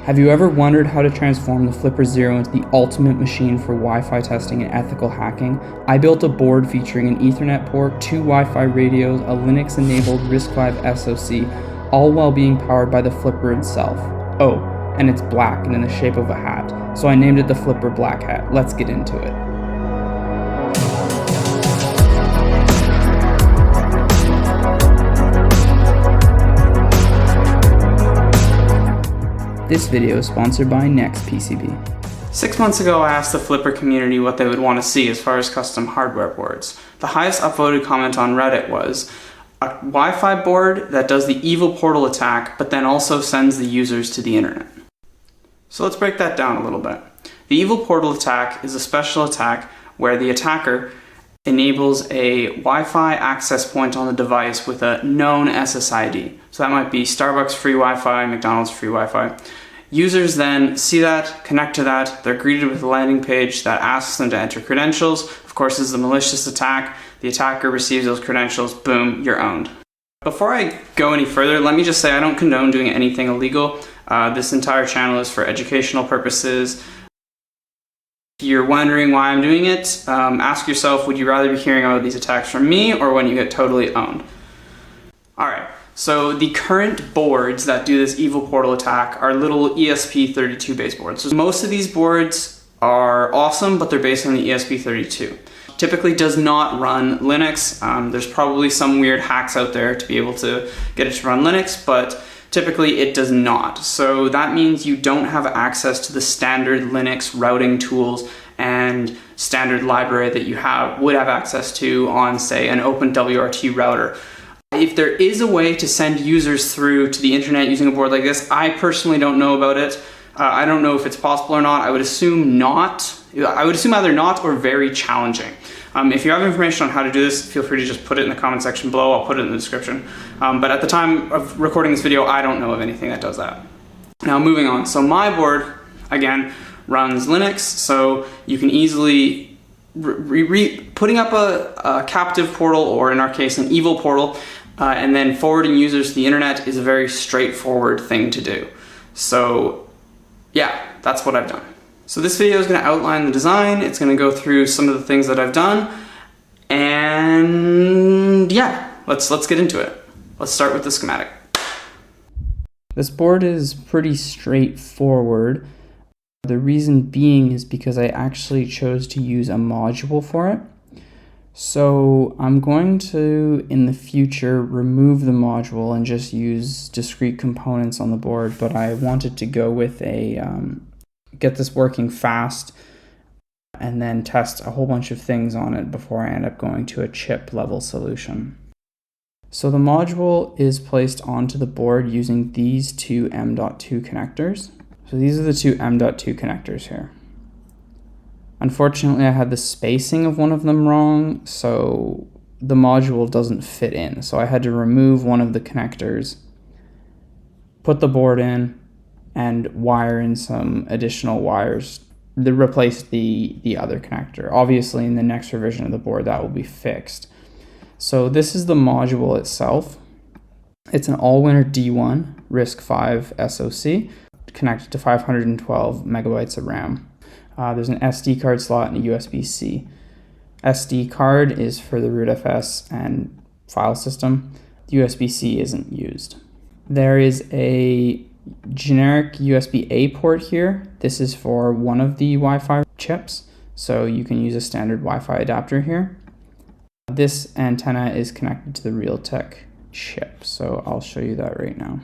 Have you ever wondered how to transform the Flipper Zero into the ultimate machine for Wi-Fi testing and ethical hacking? I built a board featuring an Ethernet port, 2 Wi-Fi radios, a Linux-enabled RISC-V SoC, all while being powered by the Flipper itself. Oh, and it's black and in the shape of a hat, so I named it the flipper-blackhat. Let's get into it. This video is sponsored by NextPCB. 6 months ago, I asked the Flipper community what they would want to see as far as custom hardware boards. The highest upvoted comment on Reddit was a Wi-Fi board that does the evil portal attack, but then also sends the users to the internet. So let's break that down a little bit. The evil portal attack is a special attack where the attacker enables a Wi-Fi access point on the device with a known SSID. So that might be Starbucks free Wi-Fi, McDonald's free Wi-Fi. Users then see that, connect to that, they're greeted with a landing page that asks them to enter credentials. Of course, this is a malicious attack. The attacker receives those credentials, boom, you're owned. Before I go any further, let me just say I don't condone doing anything illegal. This entire channel is for educational purposes. If you're wondering why I'm doing it, ask yourself, would you rather be hearing about these attacks from me or when you get totally owned? Alright, so the current boards that do this evil portal attack are little ESP32 based boards. So most of these boards are awesome, but they're based on the ESP32. Typically does not run Linux. There's probably some weird hacks out there to be able to get it to run Linux, but typically it does not. So that means you don't have access to the standard Linux routing tools and standard library that you would have access to on, say, an OpenWRT router. If there is a way to send users through to the internet using a board like this, I personally don't know about it. I don't know if it's possible or not. I would assume not. I would assume either not or very challenging. If you have information on how to do this, feel free to just put it in the comment section below. I'll put it in the description. But at the time of recording this video, I don't know of anything that does that. Now moving on. So my board, again, runs Linux, so you can easily putting up a captive portal, or in our case, an evil portal, and then forwarding users to the internet is a very straightforward thing to do. So yeah, that's what I've done. So this video is going to outline the design, it's going to go through some of the things that I've done, and yeah, let's get into it. Let's start with the schematic. This board is pretty straightforward. The reason being is because I actually chose to use a module for it. So I'm going to, in the future, remove the module and just use discrete components on the board, but I wanted to go with a get this working fast and then test a whole bunch of things on it before I end up going to a chip level solution. So the module is placed onto the board using these two M.2 connectors. So these are the two M.2 connectors here. Unfortunately, I had the spacing of one of them wrong, so the module doesn't fit in. So I had to remove one of the connectors, put the board in, and wire in some additional wires to replace the other connector. Obviously, in the next revision of the board, that will be fixed. So this is the module itself. It's an all-winner D1 RISC-V SoC connected to 512 megabytes of RAM. There's an SD card slot and a USB-C. SD card is for the rootfs and file system. The USB-C isn't used. There is a generic USB-A port here. This is for one of the Wi-Fi chips, so you can use a standard Wi-Fi adapter here. This antenna is connected to the Realtek chip, so I'll show you that right now.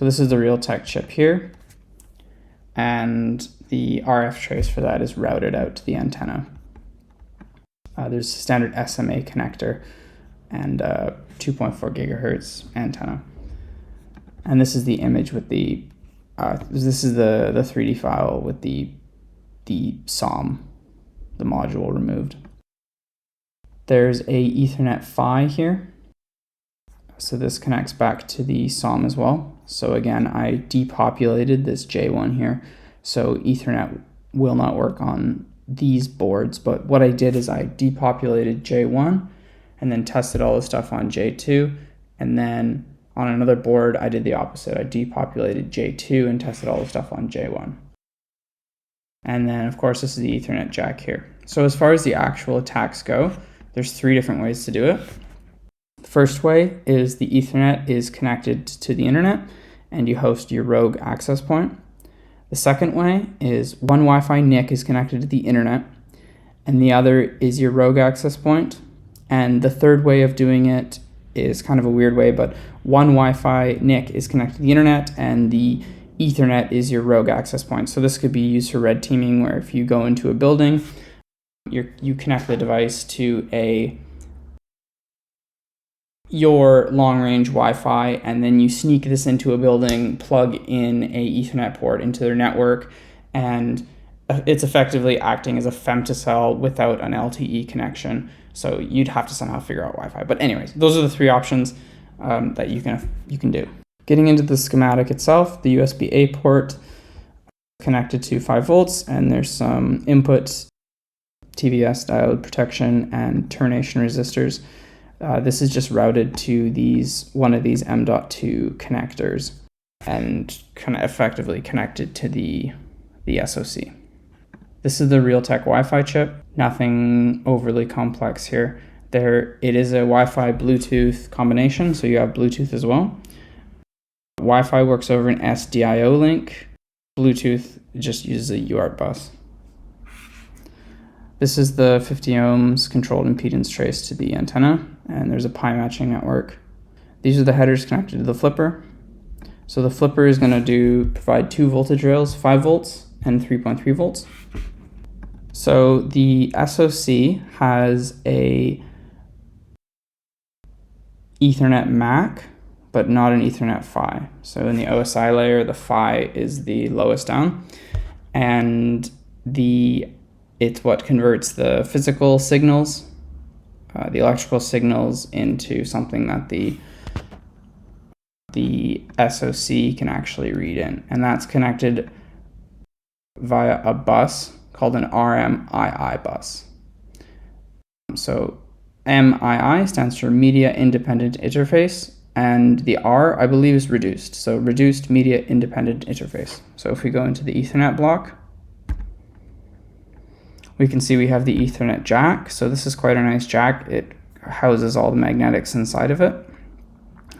So this is the Realtek chip here, and the RF trace for that is routed out to the antenna. There's a standard SMA connector and 2.4 gigahertz antenna. And this is the image with the, this is the 3D file with the SOM, the module removed. There's a Ethernet PHY here. So this connects back to the SOM as well. So again, I depopulated this J1 here. So Ethernet will not work on these boards, but what I did is I depopulated J1 and then tested all the stuff on J2, and then on another board, I did the opposite. I depopulated J2 and tested all the stuff on J1. And then, of course, this is the Ethernet jack here. So as far as the actual attacks go, there's 3 different ways to do it. The first way is the Ethernet is connected to the internet, and you host your rogue access point. The second way is one Wi-Fi NIC is connected to the internet, and the other is your rogue access point. And the third way of doing it is kind of a weird way, but one Wi-Fi NIC is connected to the internet, and the Ethernet is your rogue access point. So this could be used for red teaming, where if you go into a building, you connect the device to your long-range Wi-Fi, and then you sneak this into a building, plug in a Ethernet port into their network, and it's effectively acting as a femtocell without an LTE connection. So you'd have to somehow figure out Wi-Fi. But anyways, those are the 3 options that you can do. Getting into the schematic itself, the USB-A port connected to 5 volts, and there's some input TVS diode protection and termination resistors. This is just routed to one of these M.2 connectors and kind of effectively connected to the SoC. This is the Realtek Wi-Fi chip. Nothing overly complex here. It is a Wi-Fi Bluetooth combination, so you have Bluetooth as well. Wi-Fi works over an SDIO link. Bluetooth just uses a UART bus. This is the 50 ohms controlled impedance trace to the antenna, and there's a pi matching network. These are the headers connected to the flipper. So the flipper is going to provide 2 voltage rails, 5 volts and 3.3 volts. So the SoC has a Ethernet MAC, but not an Ethernet PHY. So in the OSI layer, the PHY is the lowest down, and it's what converts the physical signals, the electrical signals, into something that the SoC can actually read in, and that's connected via a bus called an RMII bus. So MII stands for Media Independent Interface, and the R, I believe, is reduced. So Reduced Media Independent Interface. So if we go into the Ethernet block, we can see we have the Ethernet jack. So this is quite a nice jack. It houses all the magnetics inside of it.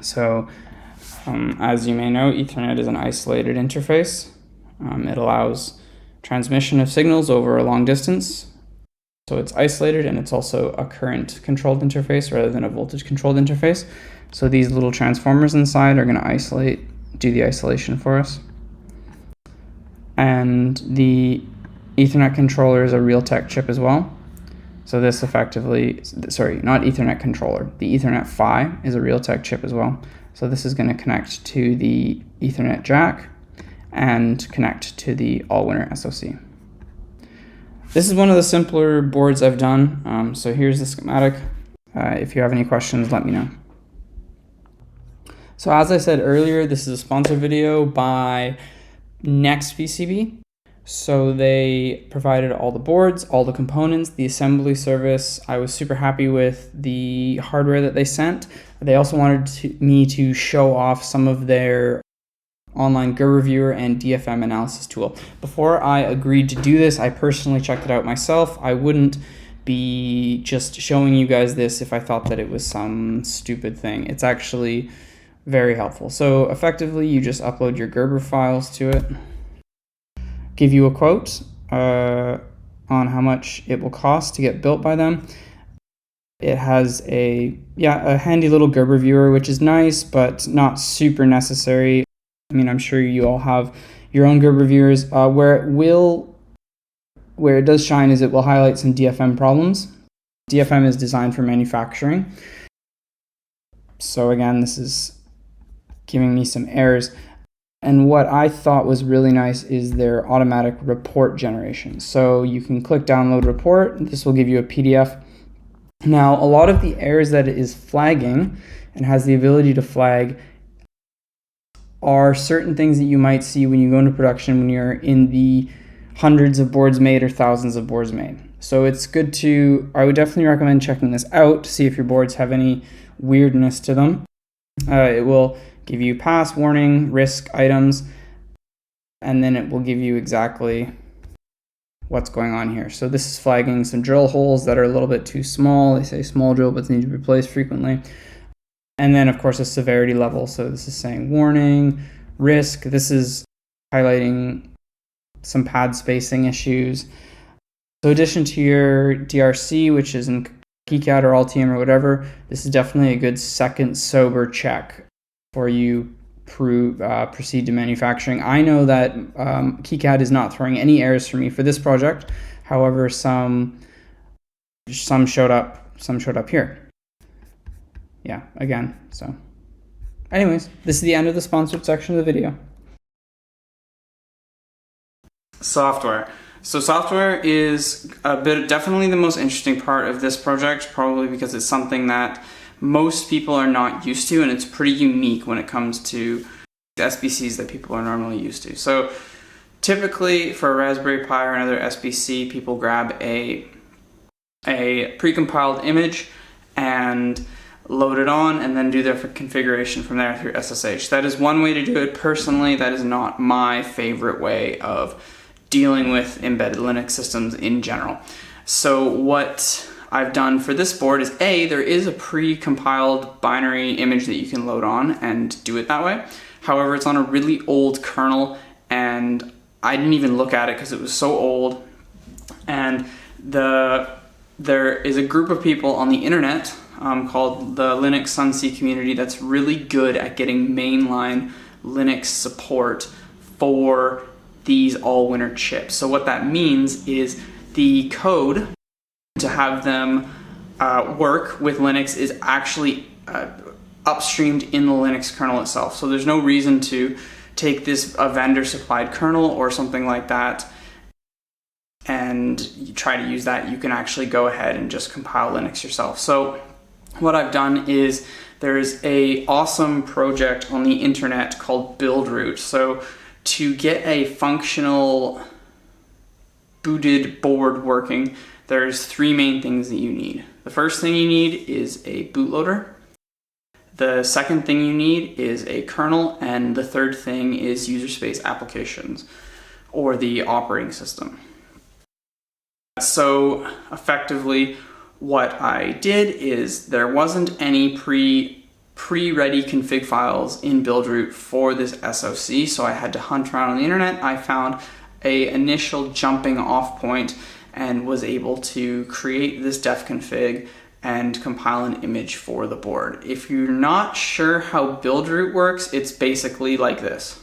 So as you may know, Ethernet is an isolated interface. It allows transmission of signals over a long distance. So it's isolated, and it's also a current controlled interface rather than a voltage controlled interface. So these little transformers inside are going to do the isolation for us. And the Ethernet controller is a Realtek chip as well. So this effectively, sorry, not Ethernet controller, the Ethernet PHY is a Realtek chip as well. So this is going to connect to the Ethernet jack and connect to the all-winner SoC. This is one of the simpler boards I've done. So here's the schematic. If you have any questions, let me know. So as I said earlier, this is a sponsored video by NextPCB. So they provided all the boards, all the components, the assembly service. I was super happy with the hardware that they sent. They also wanted me to show off some of their online Gerber viewer and DFM analysis tool. Before I agreed to do this, I personally checked it out myself. I wouldn't be just showing you guys this if I thought that it was some stupid thing. It's actually very helpful. So effectively, you just upload your Gerber files to it, give you a quote on how much it will cost to get built by them. It has a handy little Gerber viewer, which is nice, but not super necessary. I mean, I'm sure you all have your own Gerber viewers. Where it does shine is it will highlight some DFM problems. DFM is designed for manufacturing. So again, this is giving me some errors. And what I thought was really nice is their automatic report generation. So you can click download report. This will give you a PDF. Now, a lot of the errors that it is flagging and has the ability to flag are certain things that you might see when you go into production when you're in the hundreds of boards made or thousands of boards made. So it's good I would definitely recommend checking this out to see if your boards have any weirdness to them. It will give you pass, warning, risk, items, and then it will give you exactly what's going on here. So this is flagging some drill holes that are a little bit too small. They say small drill but need to be replaced frequently. And then of course a severity level. So this is saying warning, risk. This is highlighting some pad spacing issues. So in addition to your DRC, which is in KiCad or Altium or whatever, this is definitely a good second sober check before you proceed to manufacturing. I know that KiCad is not throwing any errors for me for this project. However, some showed up here. Yeah, again. So anyways, this is the end of the sponsored section of the video. Software. So software is definitely the most interesting part of this project, probably because it's something that most people are not used to, and it's pretty unique when it comes to SBCs that people are normally used to. So typically for a Raspberry Pi or another SBC, people grab a precompiled image and load it on and then do their configuration from there through SSH. That is one way to do it. Personally, that is not my favorite way of dealing with embedded Linux systems in general. So what I've done for this board is there is a pre-compiled binary image that you can load on and do it that way. However, it's on a really old kernel and I didn't even look at it because it was so old. And there is a group of people on the internet called the Linux Sunsea community that's really good at getting mainline Linux support for these all-winner chips. So what that means is the code to have them work with Linux is actually upstreamed in the Linux kernel itself. So there's no reason to take a vendor-supplied kernel or something like that and you try to use that. You can actually go ahead and just compile Linux yourself. So what I've done is there's an awesome project on the internet called buildroot. So to get a functional booted board working, there's three main things that you need. The first thing you need is a bootloader. The second thing you need is a kernel, and the third thing is user space applications, or the operating system. So effectively, what I did is there wasn't any pre-ready config files in buildroot for this SoC, so I had to hunt around on the internet. I found an initial jumping off point and was able to create this def config and compile an image for the board. If you're not sure how buildroot works, it's basically like this.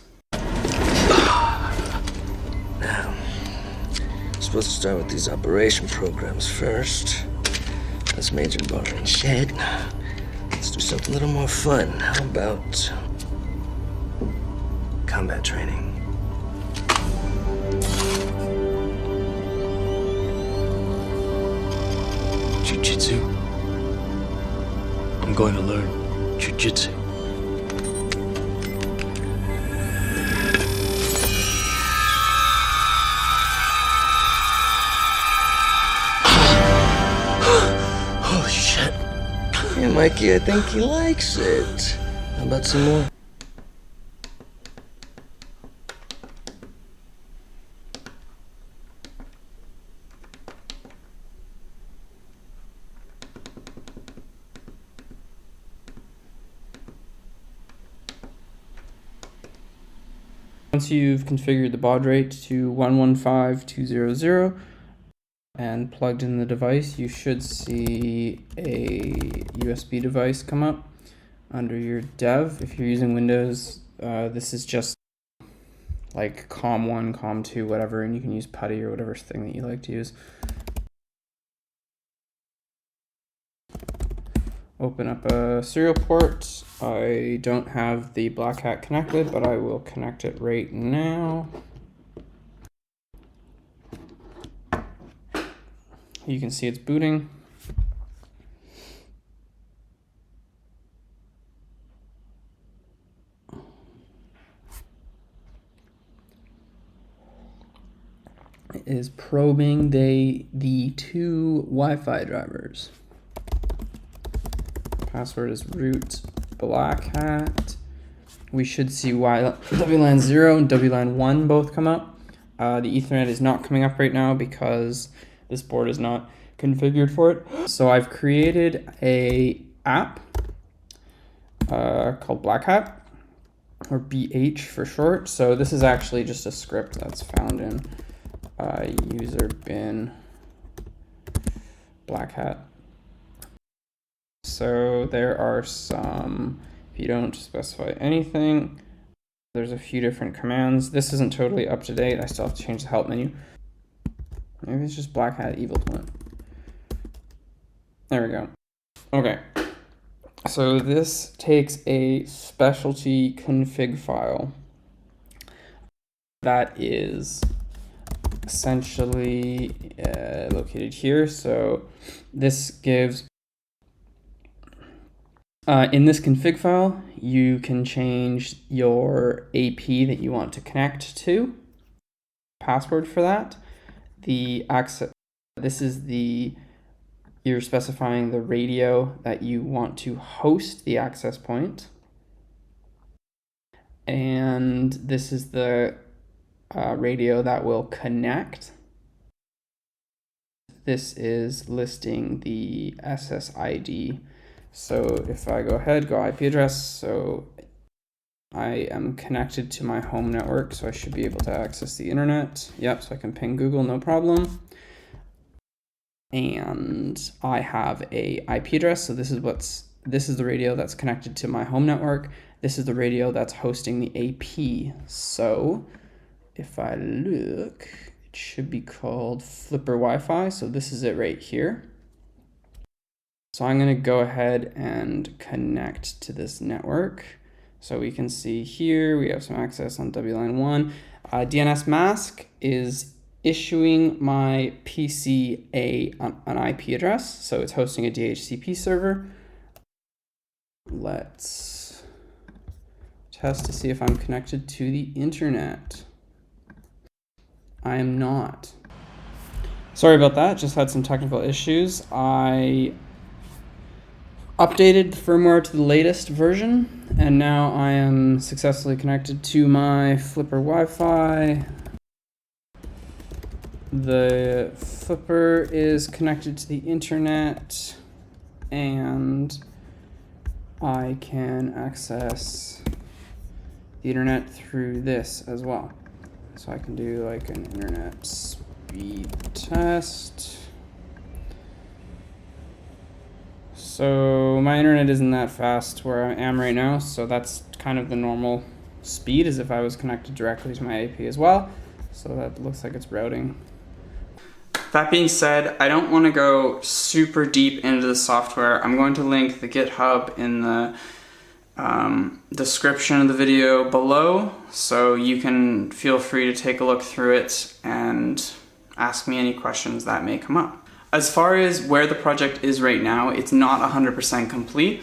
Now, I'm supposed to start with these operation programs first. That's major bar and shed. Let's do something a little more fun. How about combat training? Jiu-jitsu. I'm going to learn jiu-jitsu. Holy shit. Hey, Mikey, I think he likes it. How about some more? Once you've configured the baud rate to 115200 and plugged in the device, you should see a USB device come up under your dev. If you're using Windows, this is just like COM1, COM2, whatever, and you can use PuTTY or whatever thing that you like to use. Open up a serial port. I don't have the Black Hat connected, but I will connect it right now. You can see it's booting. It is probing the two Wi-Fi drivers. Password is root black hat. we should see WLAN 0 and WLAN 1 both come up. The Ethernet is not coming up right now because this board is not configured for it. So I've created a app called Black Hat, or BH for short. So this is actually just a script that's found in user bin Black Hat. So there are some, if you don't specify anything, there's a few different commands. This isn't totally up to date. I still have to change the help menu. Maybe it's just Black Hat evil twin. There we go. Okay. So this takes a specialty config file that is essentially located here. So this gives, in this config file, you can change your AP that you want to connect to, password for that. The access, this is you're specifying the radio that you want to host the access point. And this is the radio that will connect. This is listing the SSID. So if I go ahead, go IP address, so I am connected to my home network, so I should be able to access the internet. Yep, so I can ping Google, no problem. And I have a IP address, so this is the radio that's connected to my home network. This is the radio that's hosting the AP. So if I look, it should be called Flipper Wi-Fi. So this is it right here. So I'm going to go ahead and connect to this network. So we can see here we have some access on WLAN 1. DNS mask is issuing my PC an IP address, so it's hosting a DHCP server. Let's test to see if I'm connected to the internet. I am not. Sorry about that, just had some technical issues. I updated the firmware to the latest version, and now I am successfully connected to my Flipper Wi-Fi. The Flipper is connected to the internet, and I can access the internet through this as well. So I can do like an internet speed test. So my internet isn't that fast where I am right now, so that's kind of the normal speed as if I was connected directly to my AP as well. So that looks like it's routing. That being said, I don't want to go super deep into the software. I'm going to link the GitHub in the description of the video below, so you can feel free to take a look through it and ask me any questions that may come up. As far as where the project is right now, it's not 100% complete.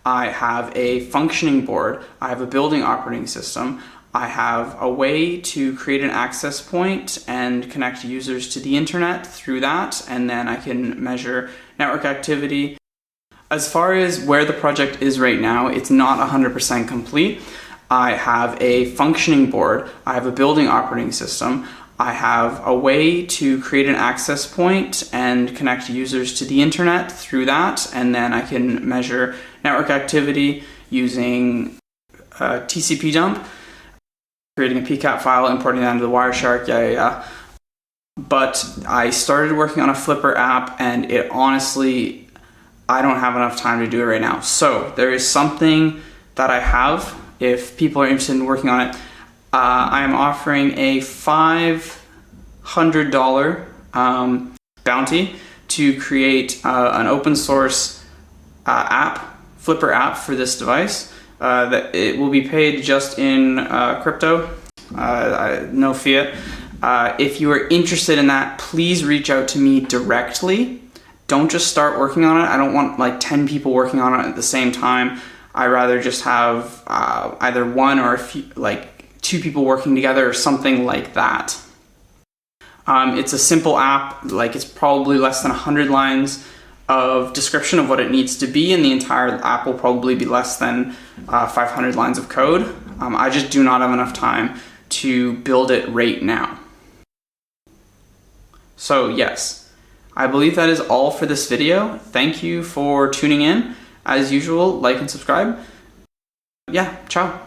I have a functioning board, I have a building operating system, I have a way to create an access point and connect users to the internet through that, and then I can measure network activity. As far as where the project is right now, it's not 100% complete. I have a functioning board, I have a building operating system, I have a way to create an access point and connect users to the internet through that, and then I can measure network activity using TCP dump, creating a PCAP file, importing that into the Wireshark, But I started working on a Flipper app, and it honestly, I don't have enough time to do it right now. So there is something that I have, if people are interested in working on it. I am offering a $500 bounty to create an open source app, Flipper app for this device. That it will be paid just in crypto, no fiat. If you are interested in that, please reach out to me directly. Don't just start working on it. I don't want like 10 people working on it at the same time. I rather just have either one or a few, like 2 people working together or something like that. It's a simple app, like it's probably less than 100 lines of description of what it needs to be, and the entire app will probably be less than 500 lines of code. I just do not have enough time to build it right now. So yes, I believe that is all for this video. Thank you for tuning in. As usual, like and subscribe. Yeah, ciao.